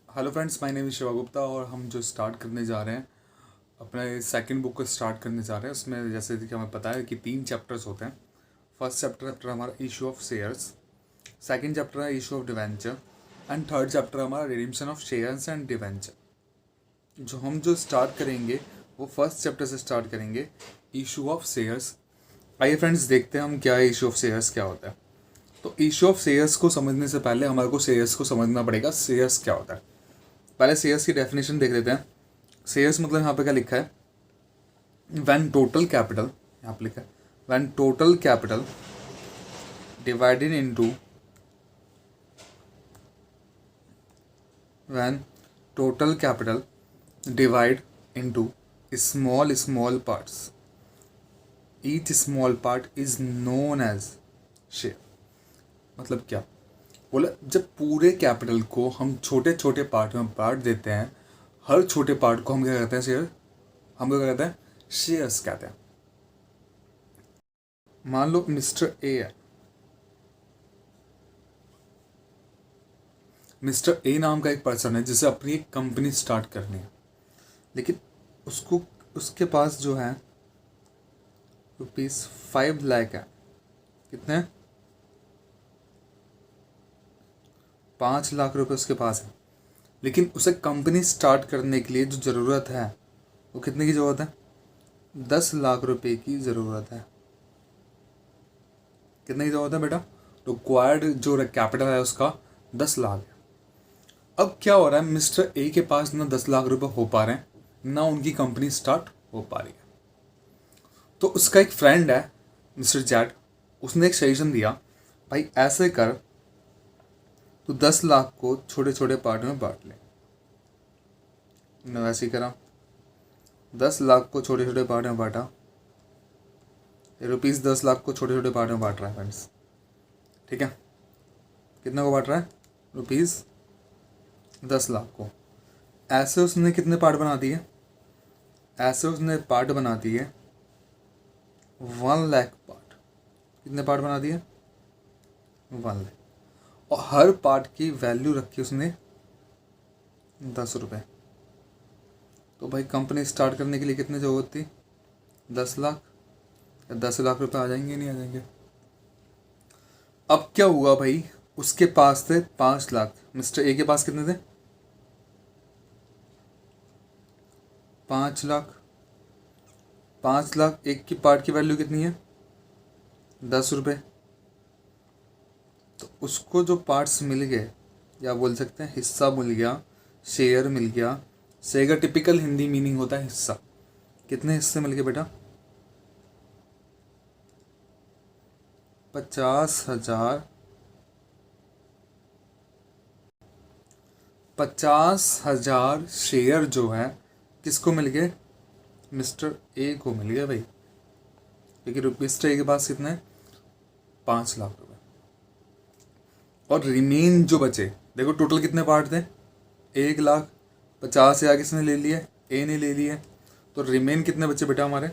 Hello friends, my name is Shiva Gupta और हम जो स्टार्ट करने जा रहे हैं अपने सेकंड बुक को स्टार्ट करने जा रहे हैं। उसमें जैसे कि हमें पता है कि 3 चैप्टर्स होते हैं। फर्स्ट चैप्टर हमारा issue of shares, second chapter है issue of debenture and third chapter हमारा redemption of shares and debenture. जो स्टार्ट करेंगे वो फर्स्ट चैप्टर से स्टार्ट करेंगे, इशू ऑफ शेयर्स। आइए फ्रेंड्स, देखते हैं हम क्या है इशू ऑफ शेयर्स क्या होता है। तो इशू ऑफ शेयर्स को समझने से पहले हमारे को शेयर्स को समझना पड़ेगा, शेयर्स क्या होता है। पहले शेयर्स की डेफिनेशन देख लेते हैं। शेयर्स मतलब यहाँ पे क्या लिखा है, व्हेन टोटल कैपिटल, यहाँ पे लिखा है when total capital divided into when total capital divide into small small parts, each small part is known as share. मतलब क्या बोला, जब पूरे कैपिटल को हम छोटे छोटे पार्ट में बांट देते हैं, हर छोटे पार्ट को हम क्या कहते हैं, शेयर। हम क्या कहते हैं, शेयर्स कहते हैं। मान लो मिस्टर ए है, मिस्टर ए नाम का एक पर्सन है जिसे अपनी एक कंपनी स्टार्ट करनी है, लेकिन उसको उसके पास जो है ₹5 लाख है। कितने? 5 लाख रुपए उसके पास है। लेकिन उसे कंपनी स्टार्ट करने के लिए जो ज़रूरत है वो कितने की ज़रूरत है? 10 लाख रुपए की ज़रूरत है। कितने की ज़रूरत है बेटा? रिक्वायर्ड जो कैपिटल है उसका 10 लाख है। अब क्या हो रहा है, मिस्टर ए के पास ना 10 लाख रुपए हो पा रहे हैं, ना उनकी कंपनी स्टार्ट हो पा रही है। तो उसका एक फ्रेंड है मिस्टर जैड, उसने एक सजेशन दिया, भाई ऐसे कर, तो 10 लाख को छोटे छोटे पार्ट में बांट ले। वैसे ही करा, 10 लाख को छोटे छोटे पार्ट में बांटा। ₹10 लाख को छोटे छोटे पार्ट में बांट रहा है फ्रेंड्स, ठीक है। कितने को बांट रहा है? ₹10 लाख को। ऐसे उसने कितने पार्ट बना दिए? ऐसे उसने पार्ट बना दिए 1 लाख पार्ट। कितने पार्ट बना दिए? 1 लाख। और हर पार्ट की वैल्यू रखी उसने ₹10। तो भाई कंपनी स्टार्ट करने के लिए कितनी ज़रूरत थी? 10 लाख। 10 लाख रुपए आ जाएंगे, नहीं आ जाएंगे? अब क्या हुआ भाई, उसके पास थे 5 लाख, मिस्टर ए के पास कितने थे? 5 लाख। 5 लाख, एक की पार्ट की वैल्यू कितनी है? ₹10। तो उसको जो पार्ट्स मिल गए, या बोल सकते हैं हिस्सा मिल गया, शेयर मिल गया। शेयर का टिपिकल हिंदी मीनिंग होता है हिस्सा। कितने हिस्से मिल गए बेटा? 50,000। 50,000 शेयर जो है किसको मिल गए? मिस्टर ए को मिल गया भाई, क्योंकि मिस्टर ए के पास कितने? 5 लाख रुपए। और रिमेन जो बचे, देखो टोटल कितने पार्ट थे? 1,50,000 किसने ले लिए? ए ने ले लिए। तो रिमेन कितने बचे बेटा हमारे?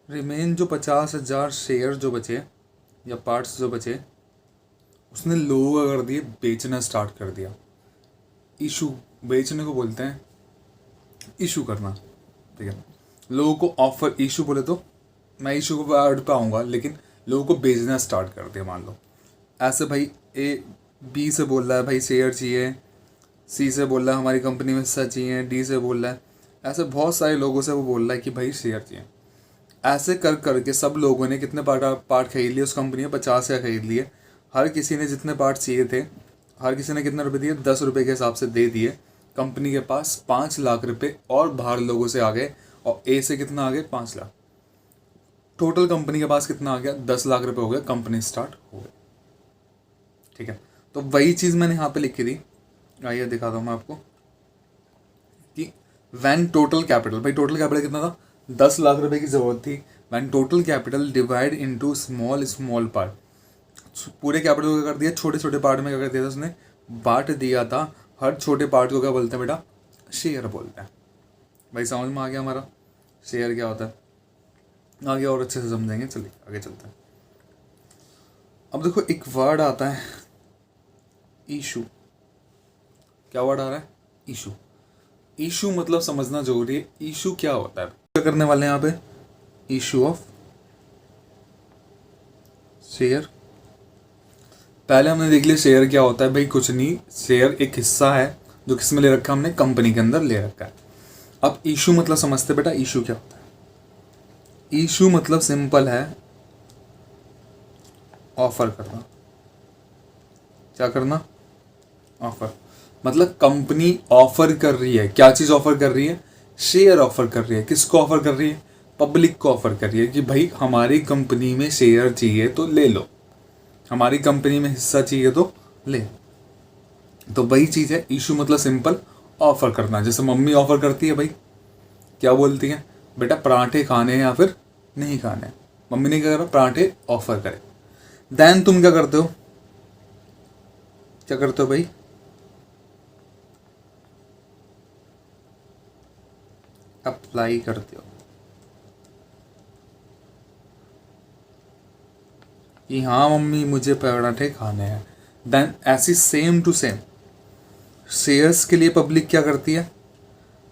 रिमेन जो 50,000 शेयर जो बचे या पार्ट्स जो बचे, उसने लोगों का कर दिए बेचना स्टार्ट कर दिया। इशू, बेचने को बोलते हैं इशू करना, ठीक है। लोगों को ऑफर, इशू बोले तो मैं इशू को वर्ड पे आऊँगा, लेकिन लोगों को बेचना स्टार्ट कर दिया। मान लो ऐसे भाई ए बी से बोल रहा है भाई शेयर चाहिए, सी से बोल रहा है हमारी कंपनी में हिस्सा चाहिए, डी से बोल रहा है, ऐसे बहुत सारे लोगों से वो बोल रहा है कि भाई शेयर चाहिए। ऐसे कर करके सब लोगों ने कितने पार्ट खरीद लिए उस कंपनी में? 50 या खरीद लिए। हर किसी ने जितने पार्ट चाहिए थे, हर किसी ने कितने रुपए दिए? ₹10 के हिसाब से दे दिए। कंपनी के पास 5 लाख रुपए और बाहर लोगों से आ गए, और ए से कितना आ गए? 5 लाख। टोटल कंपनी के पास कितना आ गया? 10 लाख रुपए हो गए, कंपनी स्टार्ट हो गई, ठीक है। तो वही चीज़ मैंने यहाँ पे लिखी थी, आइए दिखाता हूँ मैं आपको कि वैन टोटल कैपिटल, भाई टोटल कैपिटल कितना था? 10 लाख रुपए की ज़रूरत थी। Van total capital divide into small small part, पूरे कैपिटल को क्या कर दिया? छोटे छोटे पार्ट में क्या कर दिया था उसने? बांट दिया था। हर छोटे पार्ट को क्या बोलते हैं बेटा? शेयर बोलते हैं। भाई समझ में आ गया हमारा शेयर क्या होता है? आगे और अच्छे से समझेंगे, चलिए आगे चलते हैं। अब देखो एक वर्ड आता है इशू, क्या वर्ड आ रहा है? इशू। इशू मतलब समझना जरूरी है, इशू क्या होता है। क्या करने वाले हैं यहाँ पे? Issue of share. पहले हमने देख लिया शेयर क्या होता है भाई, कुछ नहीं, शेयर एक हिस्सा है जो किस में ले रखा है हमने, कंपनी के अंदर ले रखा है। अब इशू मतलब समझते बेटा, इशू क्या होता है? इशू मतलब सिंपल है, ऑफर करना। क्या करना? ऑफर। मतलब कंपनी ऑफर कर रही है, क्या चीज ऑफर कर रही है? शेयर ऑफर कर रही है। किसको ऑफर कर रही है? पब्लिक को ऑफर कर रही है कि भाई हमारी कंपनी में शेयर चाहिए तो ले लो, हमारी कंपनी में हिस्सा चाहिए तो ले। तो वही चीज है इशू, मतलब सिंपल ऑफर करना। जैसे मम्मी ऑफर करती है भाई, क्या बोलती है? बेटा पराठे खाने हैं या फिर नहीं खाने। मम्मी ने क्या करा? पराठे ऑफर करे। देन तुम क्या करते हो? क्या करते हो भाई? अप्लाई करते हो कि हाँ मम्मी मुझे पराठे खाने हैं। देन ऐसी सेम टू सेम शेयर्स के लिए पब्लिक क्या करती है?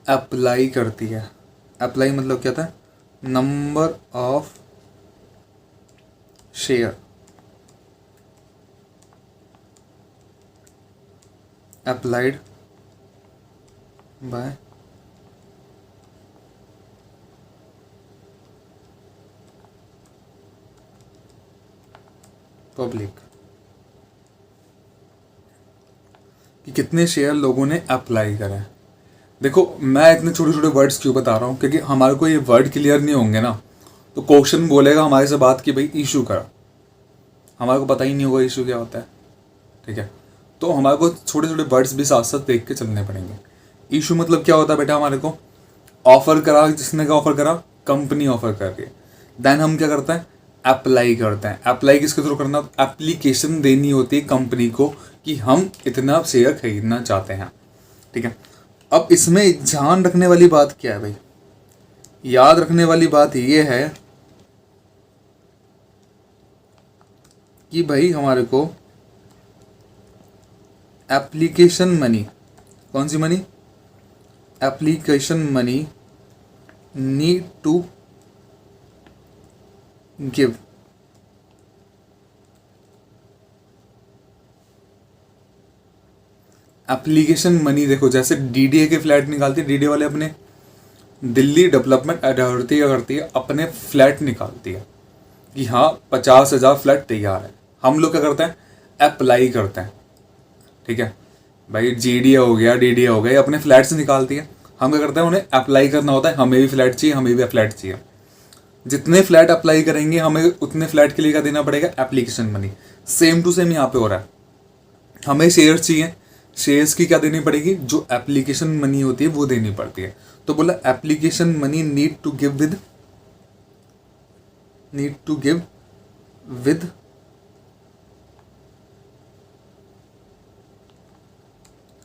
अप्लाई करती है। अप्लाई मतलब क्या था? Number of share applied by public, कि कितने शेयर लोगों ने अप्लाई करा है। देखो मैं इतने छोटे छोटे वर्ड्स क्यों बता रहा हूँ, क्योंकि हमारे को ये वर्ड क्लियर नहीं होंगे ना तो क्वेश्चन बोलेगा हमारे से बात की भाई इशू करा, हमारे को पता ही नहीं होगा इशू क्या होता है। ठीक है, तो हमारे को छोटे छोटे वर्ड्स भी साथ साथ देख के चलने पड़ेंगे। इशू मतलब क्या होता है बेटा? हमारे को ऑफर करा, जिसने क्या ऑफर करा? कंपनी ऑफर कर रही है। देन हम क्या करते हैं? अप्लाई करते हैं। अप्लाई किसके थ्रू करना? एप्लीकेशन देनी होती है कंपनी को कि हम इतना शेयर खरीदना चाहते हैं। ठीक है, अब इसमें ध्यान रखने वाली बात क्या है भाई? याद रखने वाली बात यह है कि भाई हमारे को एप्लीकेशन मनी, कौन सी मनी? Application money need to give application money. देखो जैसे डीडीए के फ्लैट निकालती है, डीडीए वाले अपने दिल्ली डेवलपमेंट अथॉरिटी क्या करती है? अपने फ्लैट निकालती है कि हाँ 50,000 फ्लैट तैयार है। हम लोग क्या करते हैं? अप्लाई करते हैं। ठीक है भाई, जीडीए हो गया, डीडीए हो गया, ये अपने फ्लैट से निकालती है। हम क्या करते हैं? उन्हें अप्लाई करना होता है, हमें भी फ्लैट चाहिए, हमें भी फ्लैट चाहिए। जितने फ्लैट अप्लाई करेंगे हमें उतने फ्लैट के लिए क्या देना पड़ेगा? Application money. Same to same यहाँ पे हो रहा है, हमें शेयर चाहिए, शेयर्स की क्या देनी पड़ेगी? जो एप्लीकेशन मनी होती है वो देनी पड़ती है। तो बोला application money need to give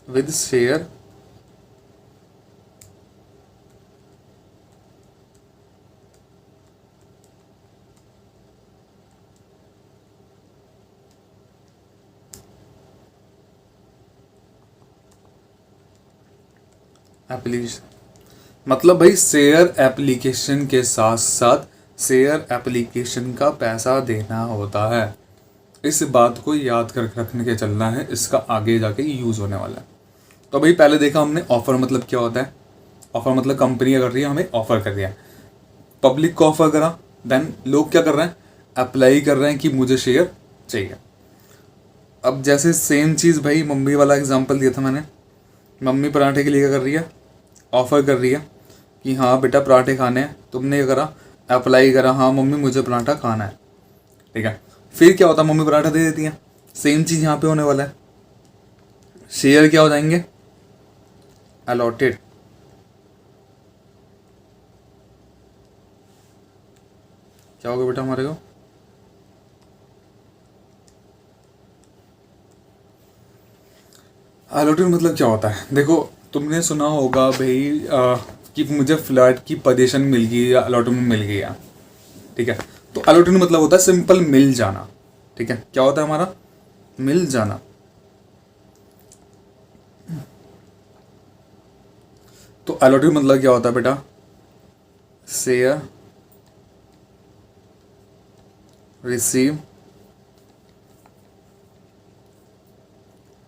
with share application. मतलब भाई शेयर एप्लीकेशन के साथ साथ शेयर एप्लीकेशन का पैसा देना होता है। इस बात को याद कर रखने के चलना है, इसका आगे जाके यूज़ होने वाला है। तो भाई पहले देखा हमने ऑफर मतलब क्या होता है। ऑफर मतलब कंपनी कर रही है, हमें ऑफर कर रही है, पब्लिक को ऑफर करा। देन लोग क्या कर रहे हैं? अप्लाई कर रहे हैं कि मुझे शेयर चाहिए। अब जैसे सेम चीज़ भाई मम्मी वाला एग्जांपल दिया था मैंने, मम्मी पराठे के लिए क्या कर रही है? ऑफ़र कर रही है कि हाँ बेटा पराठे खाने हैं। तुमने क्या करा? अप्लाई करा, हाँ मम्मी मुझे पराठा खाना है। ठीक है, फिर क्या होता है? मम्मी पराठा दे देती है। सेम चीज़ यहाँ पे होने वाला है, शेयर क्या हो जाएंगे? अलॉटेड। क्या होगा बेटा हमारे को? अलॉटेड मतलब क्या होता है? देखो तुमने सुना होगा भाई कि मुझे फ्लैट की पोजीशन मिल गई या अलॉटमेंट मिल गई है। ठीक है, तो अलॉटमेंट मतलब होता है सिंपल मिल जाना। ठीक है, क्या होता है हमारा? मिल जाना। तो अलॉटेड मतलब क्या होता है बेटा, शेयर रिसीव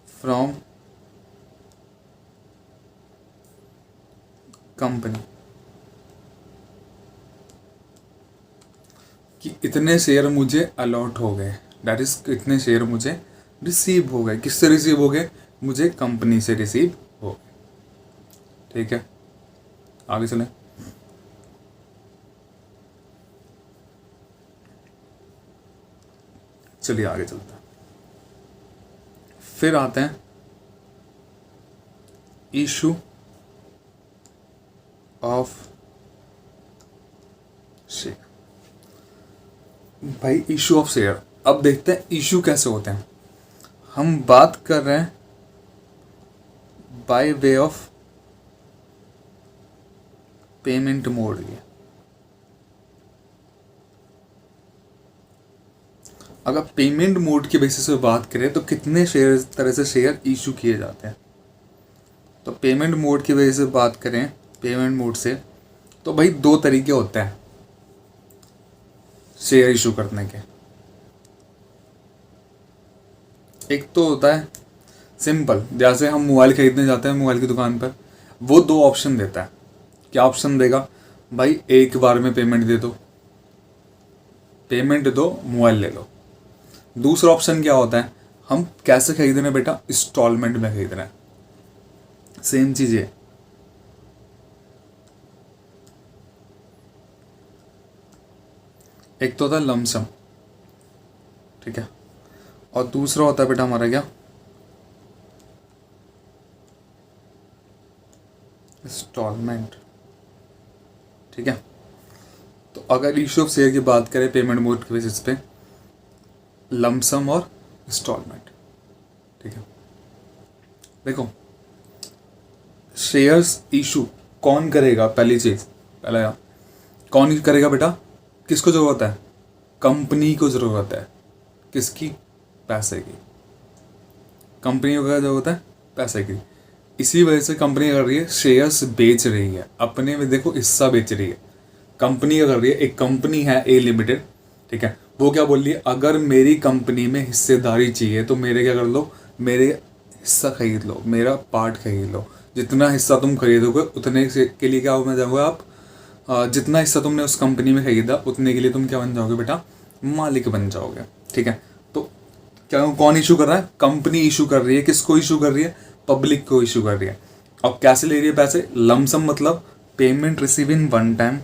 फ्रॉम कंपनी, कि इतने शेयर मुझे अलॉट हो गए, दैट इज इतने शेयर मुझे रिसीव हो गए। किससे रिसीव हो गए, मुझे कंपनी से रिसीव हो गए। ठीक है, आगे चलें। चलिए आगे चलते हैं। फिर आते हैं इशू ऑफ शेयर। भाई इशू ऑफ शेयर, अब देखते हैं इशू कैसे होते हैं। हम बात कर रहे हैं by way of payment mode की। अगर पेमेंट मोड के बेसिस पे बात करें तो कितने शेयर तरह से शेयर इशू किए जाते हैं। तो पेमेंट मोड की वजह से बात करें, पेमेंट मोड से, तो भाई दो तरीके होते हैं शेयर इशू करने के। एक तो होता है सिंपल, जैसे हम मोबाइल खरीदने जाते हैं मोबाइल की दुकान पर, वो दो ऑप्शन देता है। क्या ऑप्शन देगा, भाई एक बार में पेमेंट दे दो, पेमेंट दो मोबाइल ले लो। दूसरा ऑप्शन क्या होता है, हम कैसे खरीद रहे हैं बेटा, इंस्टॉलमेंट में खरीद रहे हैं। सेम चीज है, एक तो होता है लमसम, ठीक है, और दूसरा होता है बेटा हमारा क्या, इंस्टॉलमेंट। ठीक है, तो अगर इशू ऑफ शेयर की बात करें पेमेंट मोड के बेसिस पे, लमसम और इंस्टॉलमेंट। ठीक है, देखो शेयर्स इशू कौन करेगा, पहली चीज, पहला कौन करेगा बेटा, किसको जरूरत है, कंपनी को जरूरत है। किसकी, पैसे की। कंपनी को क्या जरूरत है, पैसे की। इसी वजह से कंपनी कर रही है, शेयर्स बेच रही है, अपने में देखो हिस्सा बेच रही है। कंपनी क्या कर रही है, एक कंपनी है ए लिमिटेड, ठीक है, वो क्या बोल रही है, अगर मेरी कंपनी में हिस्सेदारी चाहिए तो मेरे क्या कर लो, मेरे हिस्सा खरीद लो, मेरा पार्ट खरीद लो। जितना हिस्सा तुम खरीदोगे उतने के लिए क्या बन जाओगे आप, जितना हिस्सा तुमने उस कंपनी में खरीदा उतने के लिए तुम क्या बन जाओगे बेटा, मालिक बन जाओगे। ठीक है, तो क्या कौन इशू कर रहा है, कंपनी इशू कर रही है। किसको इशू कर रही है, पब्लिक को इशू कर रही है। अब कैसे ले रही है पैसे, लमसम मतलब payment receive in one time,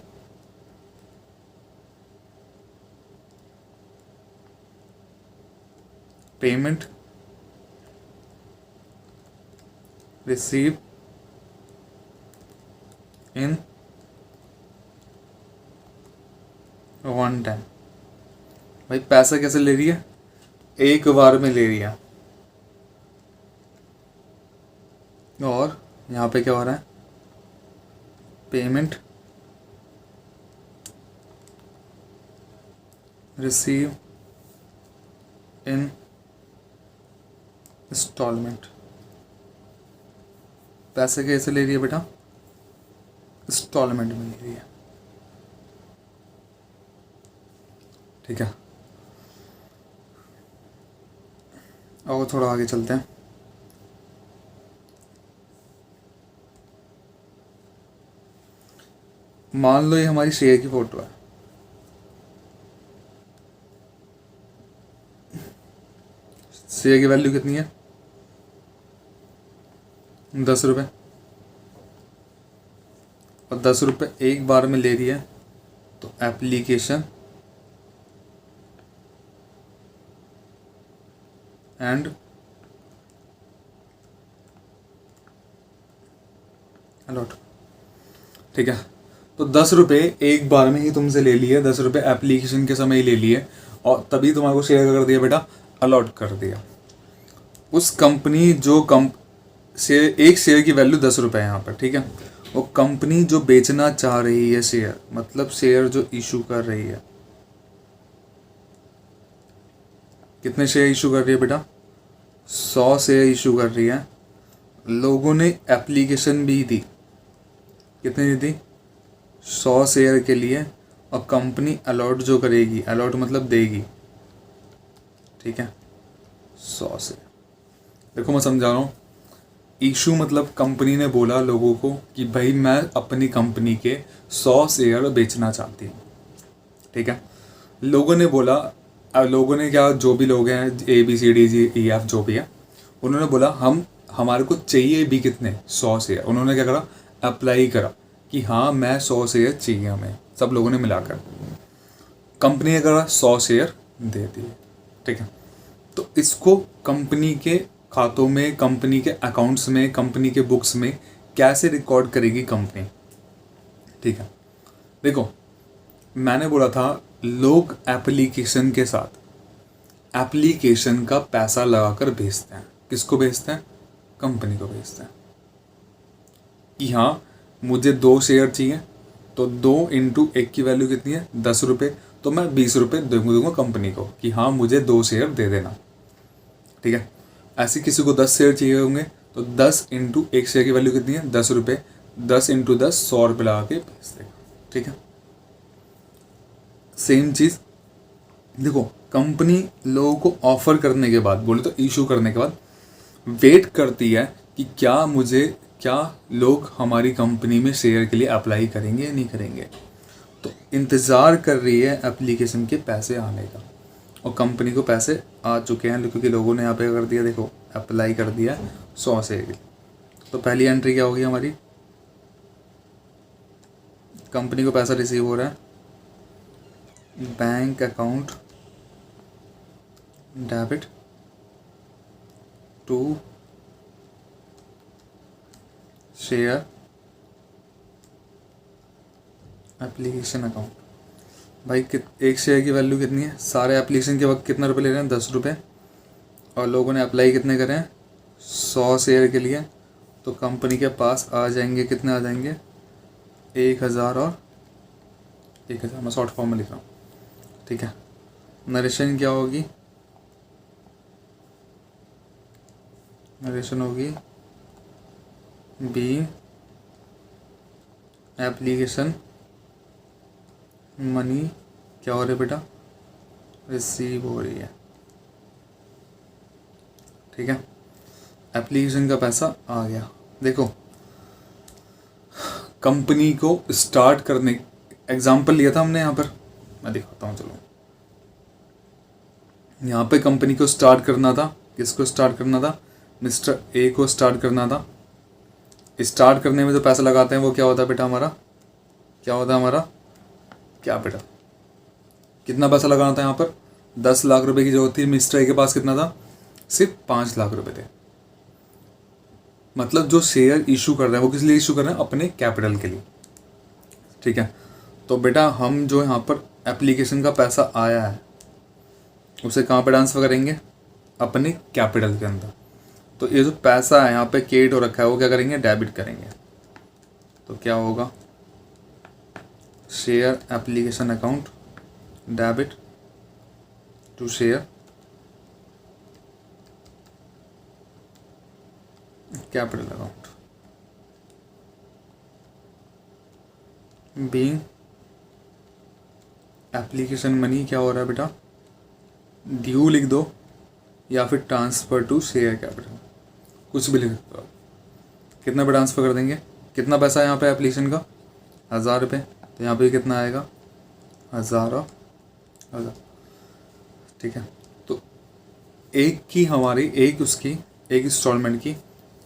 payment receive in one time. भाई पैसा कैसे ले रही है, एक बार में ले रही है। और यहाँ पे क्या हो रहा है, पेमेंट रिसीव इन इंस्टॉलमेंट। पैसे कैसे ले रही है बेटा, इंस्टॉलमेंट में ले रही है। ठीक है, और थोड़ा आगे चलते हैं। मान लो ये हमारी शेयर की फोटो है, शेयर की वैल्यू कितनी है, 10 रुपये, और 10 रुपये एक बार में ले रही है, तो एप्लीकेशन एंड अलॉट। ठीक है, तो 10 रुपये एक बार में ही तुमसे ले लिए, 10 रुपये एप्लीकेशन के समय ही ले लिए, और तभी तुम्हारे को शेयर कर दिया बेटा, अलॉट कर दिया। उस कंपनी जो शेयर, एक शेयर की वैल्यू 10 रुपये है यहाँ पर, ठीक है, वो कंपनी जो बेचना चाह रही है शेयर, मतलब शेयर जो इशू कर रही है, कितने शेयर इशू कर रही है बेटा, 100 शेयर इशू कर रही है। लोगों ने एप्लीकेशन भी दी, कितनी दी थी? 100 शेयर के लिए, और कंपनी अलॉट जो करेगी, अलॉट मतलब देगी, ठीक है, 100 शेयर। देखो मैं समझा रहा हूँ, इशू मतलब कंपनी ने बोला लोगों को कि भाई मैं अपनी कंपनी के 100 शेयर बेचना चाहती हूँ, ठीक है। लोगों ने बोला, अब लोगों ने क्या, जो भी लोग हैं ABCD E F जो भी है, उन्होंने बोला हमारे को चाहिए भी कितने, 100 शेयर। उन्होंने क्या करा, अप्लाई करा कि हाँ मैं 100 शेयर चाहिए हमें, सब लोगों ने मिलाकर। कंपनी ने करा 100 शेयर दे दिए, ठीक है। तो इसको कंपनी के खातों में, कंपनी के अकाउंट्स में, कंपनी के बुक्स में कैसे रिकॉर्ड करेगी कंपनी, ठीक है। देखो मैंने बोला था, लोग एप्लीकेशन के साथ एप्लीकेशन का पैसा लगाकर भेजते हैं। किसको भेजते हैं? कंपनी को भेजते हैं कि हाँ मुझे 2 शेयर चाहिए, तो 2 × 1 की वैल्यू कितनी है, 10 रुपये, तो मैं 20 रुपये दूंगा कंपनी को कि हाँ मुझे 2 शेयर दे देना, ठीक है। ऐसे किसी को 10 शेयर चाहिए होंगे, तो 10 × 1 शेयर की वैल्यू कितनी है, 10 रुपये, 10 × 10 100 रुपये लगा के भेज देगा, ठीक है। सेम चीज़ देखो, कंपनी लोगों को ऑफर करने के बाद, बोले तो इशू करने के बाद, वेट करती है कि क्या लोग हमारी कंपनी में शेयर के लिए अप्लाई करेंगे या नहीं करेंगे। तो इंतज़ार कर रही है एप्लीकेशन के पैसे आने का, और कंपनी को पैसे आ चुके हैं क्योंकि लोगों ने यहाँ पे कर दिया, देखो अप्लाई कर दिया 100 शेयर के लिए। तो पहली एंट्री क्या होगी हमारी, कंपनी को पैसा रिसीव हो रहा है, bank account debit to share application account. भाई एक शेयर की वैल्यू कितनी है, सारे एप्लीकेशन के वक्त कितना रुपये ले रहे हैं, 10 रुपये, और लोगों ने अप्लाई कितने करें, 100 शेयर के लिए। तो कंपनी के पास आ जाएंगे, कितने आ जाएंगे, 1000 और 1000, मैं शॉर्ट फॉर्म में लिख रहा हूँ, ठीक है। नरेशन क्या होगी, नरेशन होगी बी एप्लीकेशन मनी क्या हो रहा है बेटा, रिसीव हो रही है, ठीक है। एप्लीकेशन का पैसा आ गया। देखो कंपनी को स्टार्ट करने, एग्जाम्पल लिया था हमने यहाँ पर, मैं दिखाता हूँ, चलो यहाँ पे कंपनी को स्टार्ट करना था, किसको स्टार्ट करना था, मिस्टर ए को स्टार्ट करना था। स्टार्ट करने में जो पैसा लगाते हैं वो क्या होता है बेटा हमारा, क्या होता है हमारा, क्या बेटा, कितना पैसा लगाना था यहाँ पर, 10 लाख रुपए की जरूरत थी, मिस्टर ए के पास कितना था, सिर्फ 5 लाख रुपए थे। मतलब जो शेयर इशू कर रहे हैं वो किस लिए इशू कर रहे हैं, अपने कैपिटल के लिए, ठीक है। तो बेटा हम जो यहाँ पर एप्लीकेशन का पैसा आया है उसे कहाँ पे ट्रांसफ़र करेंगे, अपने कैपिटल के अंदर। तो ये जो पैसा है यहाँ पे क्रेडिट हो रखा है वो क्या करेंगे, डेबिट करेंगे। तो क्या होगा, share application account debit to share capital account, being application money क्या हो रहा है बेटा, ड्यू लिख दो या फिर ट्रांसफ़र टू शेयर कैपिटल, कुछ भी लिख दो। कितना पे ट्रांसफ़र कर देंगे, कितना पैसा है यहाँ पे एप्लीकेशन का, 1000 रुपये, तो यहाँ पे कितना आएगा, 1000 और 1000, ठीक है। तो एक की हमारी, एक उसकी, एक इंस्टॉलमेंट की,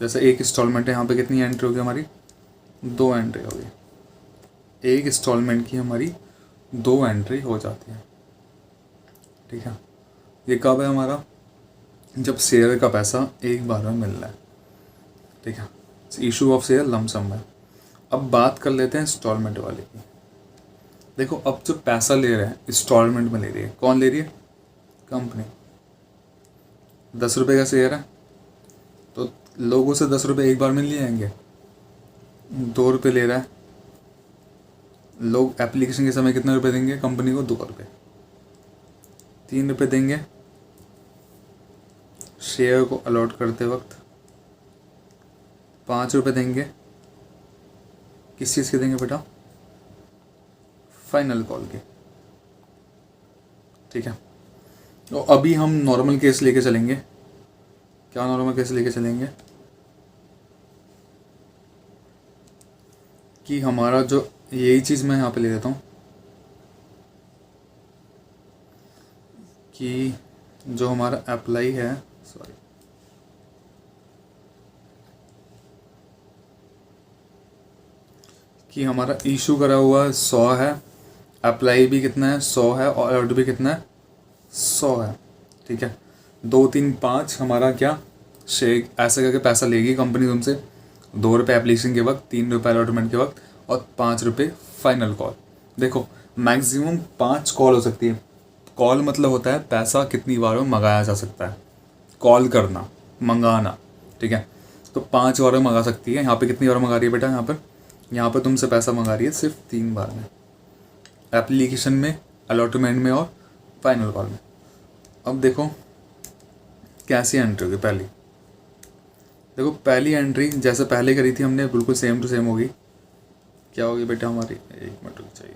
जैसे एक इंस्टॉलमेंट है यहाँ पे कितनी एंट्री होगी हमारी, 2 एंट्री होगी। एक इंस्टॉलमेंट की हमारी 2 एंट्री हो जाती है, ठीक है। ये कब है हमारा, जब शेयर का पैसा एक बार में मिल रहा है, ठीक है। इशू ऑफ शेयर लमसम है। अब बात कर लेते हैं इंस्टॉलमेंट वाले की। देखो अब जो पैसा ले रहे हैं इंस्टॉलमेंट में ले रही है, कौन ले रही है, कंपनी। 10 रुपये का शेयर है तो लोगों से 10 रुपये एक बार में ले जाएंगे, 2 रुपये ले रहा है, लोग एप्लीकेशन के समय कितने रुपए देंगे कंपनी को, 2 रुपये, 3 रुपये देंगे शेयर को अलॉट करते वक्त, 5 रुपये देंगे किस चीज़ के देंगे बेटा? फाइनल कॉल के। ठीक है, तो अभी हम नॉर्मल केस लेके चलेंगे। क्या नॉर्मल केस लेके चलेंगे? कि हमारा जो, यही चीज़ मैं यहाँ पे ले लेता हूँ कि जो हमारा अप्लाई है, सॉरी, कि हमारा इशू करा हुआ 100 है, अप्लाई भी कितना है 100 है, और अलॉट भी कितना है 100 है। ठीक है, 2 3 5 हमारा क्या शेयर ऐसे करके पैसा लेगी कंपनी तुमसे। 2 रुपये एप्लीकेशन के वक्त, 3 रुपये अलॉटमेंट के वक्त, और 5 रुपये फाइनल कॉल। देखो मैक्सिमम 5 कॉल हो सकती है। कॉल मतलब होता है पैसा कितनी बार में मंगाया जा सकता है, कॉल करना, मंगाना। ठीक है, तो 5 बार में मंगा सकती है। यहाँ पे कितनी बार मंगा रही है बेटा? यहाँ पर तुमसे पैसा मंगा रही है सिर्फ 3 बार में, एप्लीकेशन में, अलॉटमेंट में और फाइनल कॉल में। अब देखो कैसी एंट्री होगी पहली। देखो पहली एंट्री जैसे पहले करी थी हमने, बिल्कुल सेम टू सेम होगी। क्या होगी बेटा हमारी? 1 मिनट रुक चाहिए।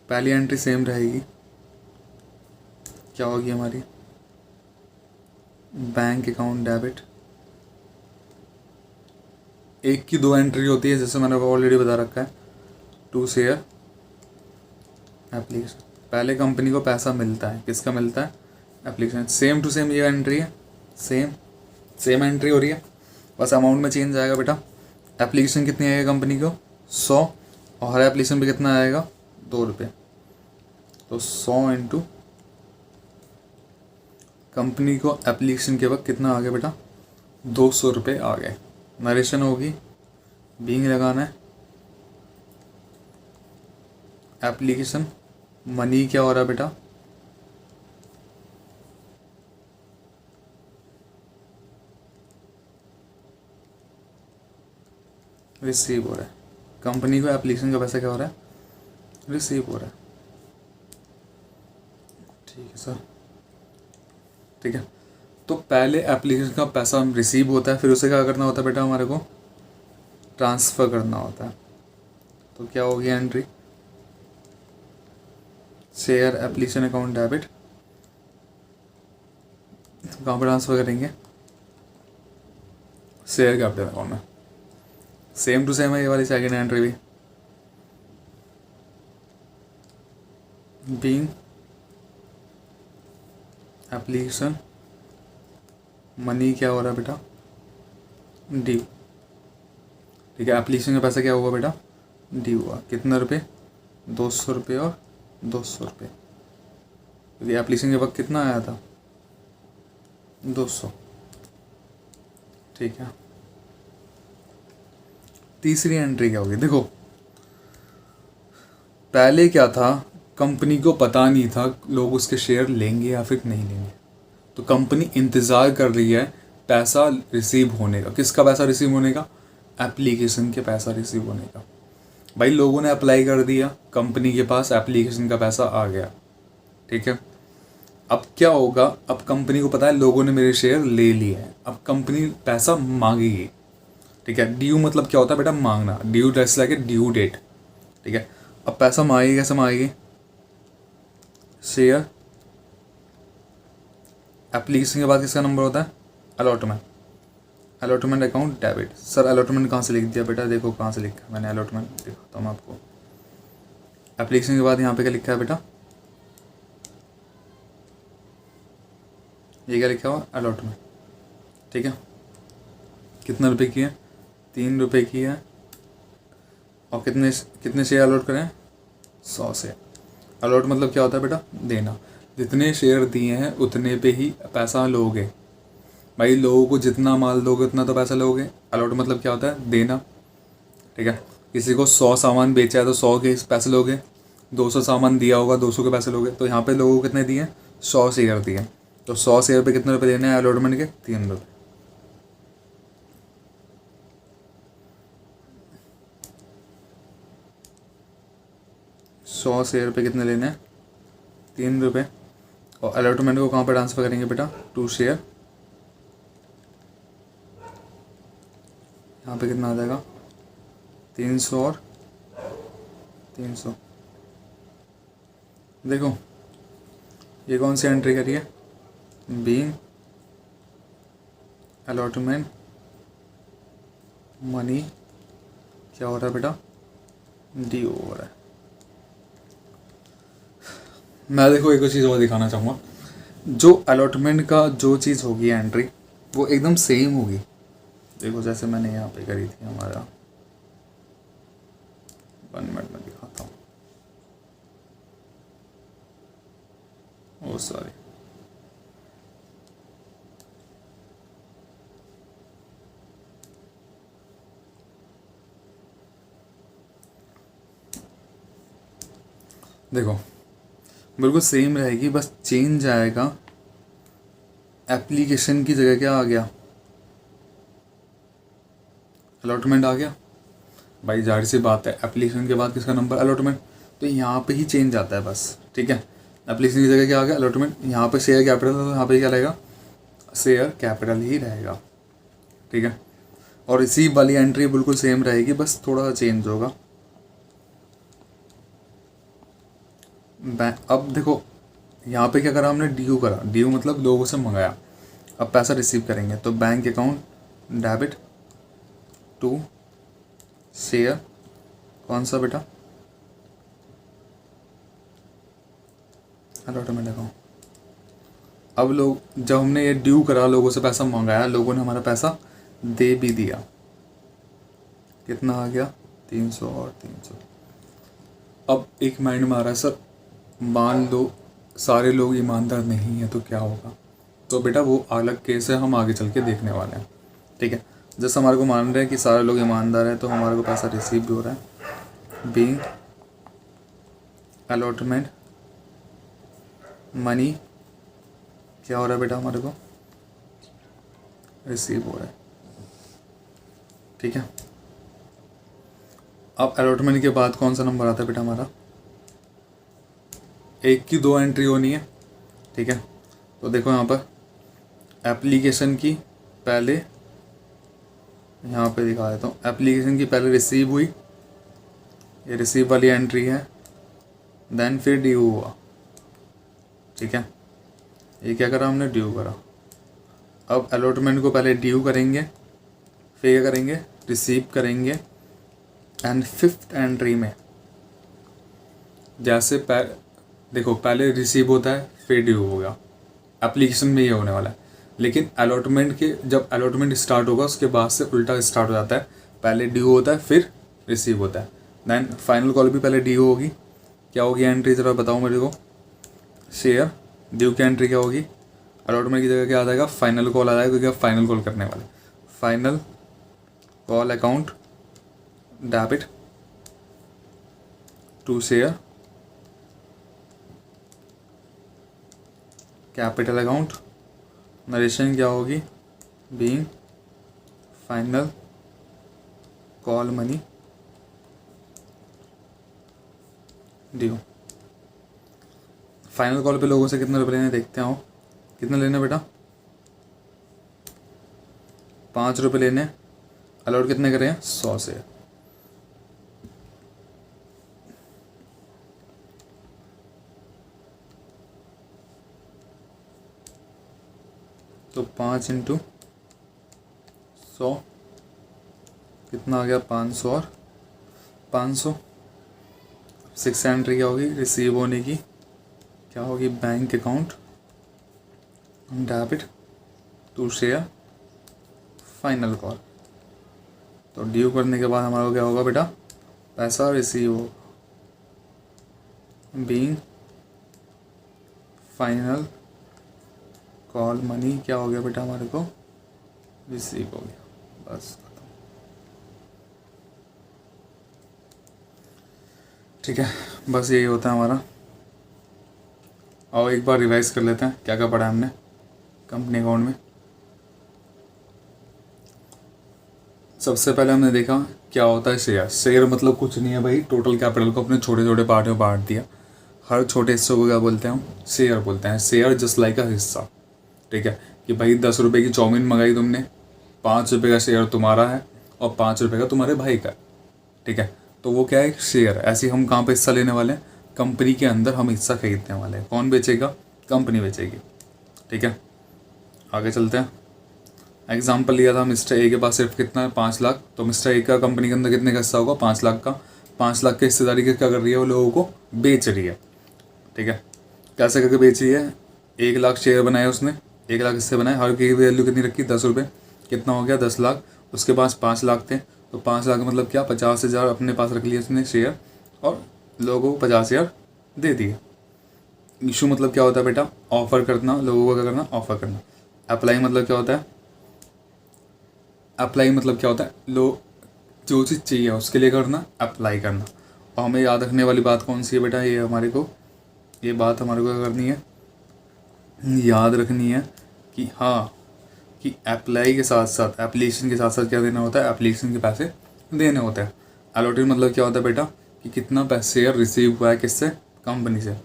पहली एंट्री सेम रहेगी। क्या होगी हमारी? Bank account debit. एक की 2 एंट्री होती है, जैसे मैंने ऑलरेडी बता रखा है, टू शेयर एप्लीकेशन। पहले कंपनी को पैसा मिलता है, किसका मिलता है? एप्लीकेशन। सेम टू सेम ये एंट्री है, सेम एंट्री हो रही है, बस अमाउंट में चेंज आएगा बेटा। एप्लीकेशन कितनी आएगा कंपनी को? 100, और हर एप्लीकेशन पे कितना आएगा? 2 रुपये। तो 100 इंटू कंपनी को एप्लीकेशन के वक्त कितना आ गया बेटा? 200 रुपये आ गए। नरेशन होगी, बीइंग लगाना है, एप्लीकेशन, मनी क्या हो रहा है बेटा? रिसीव हो रहा है। कंपनी को एप्लीकेशन का पैसा क्या हो रहा है? रिसीव हो रहा है। ठीक है सर, ठीक है। तो पहले एप्लीकेशन का पैसा रिसीव होता है, फिर उसे क्या करना होता है बेटा? हमारे को ट्रांसफ़र करना होता है। तो क्या होगी entry? Share application account debit. कहाँ पर ट्रांसफ़र करेंगे? शेयर कैपिटल अकाउंट में। सेम टू सेम है ये वाली सेकेंड एंट्री भी। बीइंग एप्लीकेशन, मनी क्या हो रहा है बेटा? ड्यू। ठीक है, एप्लीकेशन का पैसा क्या हुआ बेटा? ड्यू हुआ। कितना रुपये? 200 रुपये और 200 रुपये, क्योंकि एप्लीकेशन के वक्त कितना आया था? 200। ठीक है, तीसरी एंट्री क्या होगी? देखो पहले क्या था, कंपनी को पता नहीं था लोग उसके शेयर लेंगे या फिर नहीं लेंगे, तो कंपनी इंतज़ार कर रही है पैसा रिसीव होने का। किसका पैसा रिसीव होने का? एप्लीकेशन के पैसा रिसीव होने का। भाई लोगों ने अप्लाई कर दिया, कंपनी के पास एप्लीकेशन का पैसा आ गया। ठीक है, अब क्या होगा? अब कंपनी को पता है लोगों ने मेरे शेयर ले लिए हैं, अब कंपनी पैसा मांगेगी। ठीक है, ड्यू मतलब क्या होता है बेटा? मांगना। ड्यू जैसे लाइक ड्यू डेट। ठीक है, अब पैसा मांगेगी, कैसे मांगेगी? शेयर एप्लीकेशन के बाद किसका नंबर होता है? Allotment. Allotment account debit. Sir allotment कहाँ से लिख दिया बेटा? देखो कहाँ से लिखा है मैंने अलॉटमेंट, दिखाता हूँ आपको। एप्लीकेशन के बाद यहाँ पे क्या लिखा है बेटा? ये क्या लिखा हुआ? अलॉटमेंट। ठीक है, कितने रुपए की है? 3 रुपये की है, और कितने शेयर अलॉट करें? 100 शेयर। अलॉट मतलब क्या होता है बेटा? देना। जितने शेयर दिए हैं उतने पे ही पैसा लोगे। भाई लोगों को जितना माल दोगे उतना तो पैसा लोगे। अलॉट मतलब क्या होता है? देना। ठीक है, किसी को 100 सामान बेचा है तो 100 के पैसे लोगे, 200 सामान दिया होगा 200 के पैसे लोगे। तो यहाँ पे लोगों को कितने दिए हैं? 100 शेयर दिए। तो 100 शेयर पे कितने रुपये देने हैं अलॉटमेंट के? 3 रुपये। 100 शेयर पे कितने लेने हैं? 3 रुपये। और अलॉटमेंट को कहाँ पर ट्रांसफ़र करेंगे बेटा? टू शेयर यहाँ पे कितना आ जाएगा 300 और 300। देखो ये कौन सी एंट्री करी है, बीइंग अलॉटमेंट मनी क्या हो रहा है बेटा, ड्यू हो रहा है। मैं देखो एक चीज़ और दिखाना चाहूँगा, जो अलॉटमेंट का जो चीज़ होगी एंट्री वो एकदम सेम होगी। देखो जैसे मैंने यहाँ पे करी थी हमारा, 1 मिनट में दिखाता हूँ, ओ सॉरी, देखो बिल्कुल सेम रहेगी, बस चेंज आएगा। एप्लीकेशन की जगह क्या आ गया, अलॉटमेंट आ गया। भाई जाहिर सी बात है, एप्लीकेशन के बाद किसका नंबर, अलॉटमेंट, तो यहाँ पे ही चेंज आता है बस, ठीक है। एप्लीकेशन की जगह क्या आ गया, अलॉटमेंट। यहाँ पे शेयर कैपिटल, तो यहाँ पे क्या रहेगा, शेयर कैपिटल ही रहेगा, ठीक है। और इसी वाली एंट्री बिल्कुल सेम रहेगी, बस थोड़ा सा चेंज होगा। अब देखो यहाँ पे क्या करा हमने, ड्यू करा, ड्यू मतलब लोगों से मंगाया, अब पैसा रिसीव करेंगे, तो bank account debit to share, कौन सा बेटा, अलॉटमेंट अकाउंट। अब लोग, जब हमने ये ड्यू करा, लोगों से पैसा मंगाया, लोगों ने हमारा पैसा दे भी दिया, कितना आ गया 300 और 300। अब एक माइंड में आ रहा है, सर मान लो सारे लोग ईमानदार नहीं है तो क्या होगा, तो बेटा वो अलग केस है, हम आगे चल के देखने वाले हैं, ठीक है। जैसे हमारे को मान रहे हैं कि सारे लोग ईमानदार हैं, तो हमारे को पैसा रिसीव भी हो रहा है, बीइंग अलॉटमेंट मनी क्या हो रहा है बेटा, हमारे को रिसीव हो रहा है, ठीक है। अब अलॉटमेंट के बाद कौन सा नंबर आता है बेटा हमारा, एक की 2 एंट्री होनी है, ठीक है। तो देखो यहाँ पर एप्लीकेशन की पहले, यहाँ पे दिखा देता हूँ, एप्लीकेशन की पहले रिसीव हुई, ये रिसीव वाली एंट्री है, देन फिर ड्यू हुआ, ठीक है। ये क्या करा हमने, ड्यू करा। अब अलॉटमेंट को पहले ड्यू करेंगे, फिर क्या करेंगे, रिसीव करेंगे, एंड 5th एंट्री में जैसे देखो पहले रिसीव होता है फिर ड्यू होगा, एप्लीकेशन में ये होने वाला है। लेकिन अलॉटमेंट के, जब अलॉटमेंट स्टार्ट होगा उसके बाद से उल्टा स्टार्ट हो जाता है, पहले ड्यू होता है फिर रिसीव होता है, देन फाइनल कॉल भी पहले ड्यू होगी। क्या होगी एंट्री, ज़रा बताओ मेरे को, शेयर, ड्यू की एंट्री क्या होगी, अलॉटमेंट की जगह क्या आ जाएगा, फाइनल कॉल आ जाएगा, क्योंकि आप फाइनल कॉल करने वाले, final call account debit to share capital account, narration क्या होगी, being final call money due. Final call पे लोगों से कितने रुपए लेने देखते हो, कितने लेने बेटा, 5 रुपये लेने, अलाउड कितने करें 100 से, तो 5 × 100 कितना आ गया, 500 और 500। 6 एंट्री क्या होगी, रिसीव होने की क्या होगी, bank account debit to share final call. तो ड्यू करने के बाद हमारा क्या होगा बेटा, पैसा रिसीव होगा, बीइंग फाइनल कॉल मनी क्या हो गया बेटा, हमारे को रिसीव हो गया, बस खत्म। ठीक है, बस यही होता है हमारा। और एक बार रिवाइज कर लेते हैं क्या क्या पढ़ा हमने कंपनी अकाउंट में। सबसे पहले हमने देखा क्या होता है शेयर। शेयर मतलब कुछ नहीं है भाई, टोटल कैपिटल को अपने छोटे छोटे पार्ट में बांट दिया। हर छोटे हिस्सों को क्या बोलते हैं हम, शेयर बोलते हैं। शेयर जस्ट लाइक अ हिस्सा, ठीक है। कि भाई 10 रुपये की चाउमीन मंगाई तुमने, 5 रुपये का शेयर तुम्हारा है और 5 रुपये का तुम्हारे भाई का, ठीक है। तो वो क्या है, एक शेयर। ऐसे ही हम कहाँ पे हिस्सा लेने वाले हैं, कंपनी के अंदर हम हिस्सा खरीदने वाले हैं। कौन बेचेगा, कंपनी बेचेगी, ठीक है। आगे चलते हैं। एग्जाम्पल लिया था मिस्टर ए के पास सिर्फ कितना है, 5 लाख। तो मिस्टर ए का कंपनी के अंदर कितने का हिस्सा होगा, 5 लाख का। 5 लाख की हिस्सेदारी के क्या कर रही है, वो लोगों को बेच रही है, ठीक है। कैसे करके बेच रही है, 1 लाख शेयर बनाए उसने, 1 लाख हिस्से बनाए, हर की वैल्यू कितनी रखी, 10 रुपये। कितना हो गया, 10 लाख। उसके पास 5 लाख थे, तो 5 लाख मतलब क्या, 50,000 अपने पास रख लिए उसने शेयर, और लोगों को 50,000 दे दिए। इशू मतलब क्या होता है बेटा, ऑफर करना, लोगों को क्या करना, ऑफर करना। अप्लाई मतलब क्या होता है, अप्लाई मतलब क्या होता है, जो चीज़ चाहिए उसके लिए करना, अप्लाई करना। और हमें याद रखने वाली बात कौन सी है बेटा, ये बात हमारे को क्या करनी है, याद रखनी है कि हाँ, कि अप्लाई के साथ साथ, एप्लीकेशन के साथ साथ क्या देना होता है, एप्लीकेशन के पैसे देने होते हैं। अलॉटेड मतलब क्या होता है बेटा, कि कितना पैसे शेयर रिसीव हुआ है, किससे, कंपनी से।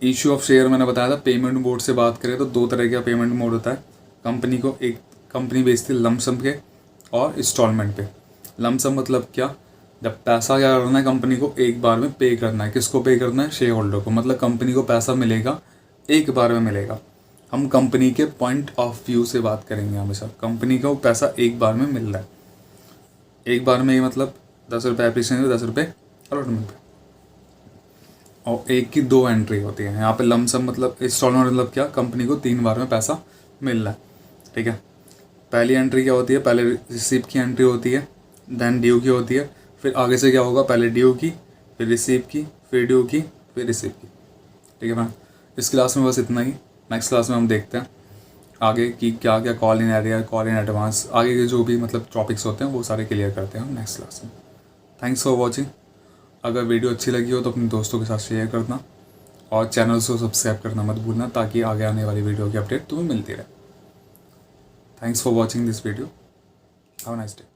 इशू ऑफ शेयर मैंने बताया था, पेमेंट मोड से बात करें तो 2 तरह का पेमेंट मोड होता है। कंपनी को एक कंपनी बेचती है लमसम के और इंस्टॉलमेंट पे। लमसम मतलब क्या, जब पैसा क्या करना है, कंपनी को एक बार में पे करना है। किसको पे करना है, शेयर होल्डर को। मतलब कंपनी को पैसा मिलेगा, एक बार में मिलेगा। हम कंपनी के पॉइंट ऑफ व्यू से बात करेंगे हमेशा। कंपनी को पैसा एक बार में मिल रहा है, एक बार में, ये मतलब 10 रुपये एप्लीकेशन, 10 रुपये अलॉटमेंट पे, और एक की 2 एंट्री होती है। यहाँ पे लमसम मतलब, इंस्टॉलमेंट मतलब क्या, कंपनी को 3 बार में पैसा मिल रहा है, ठीक है। पहली एंट्री क्या होती है, पहले रिसीव की एंट्री होती है, देन ड्यू की होती है। फिर आगे से क्या होगा, पहले ड्यू की, फिर रिसीव की, फिर ड्यू की, फिर रिसीव की, ठीक है मैम। इस क्लास में बस इतना ही। नेक्स्ट क्लास में हम देखते हैं आगे कि क्या क्या call in area, call in advance, आगे के जो भी मतलब टॉपिक्स होते हैं वो सारे क्लियर करते हैं हम नेक्स्ट क्लास में। Thanks for watching. अगर वीडियो अच्छी लगी हो तो अपने दोस्तों के साथ शेयर करना, और चैनल को सब्सक्राइब करना मत भूलना, ताकि आगे आने वाली वीडियो की अपडेट तुम्हें मिलती रहे। Thanks for watching this video. Have a nice day.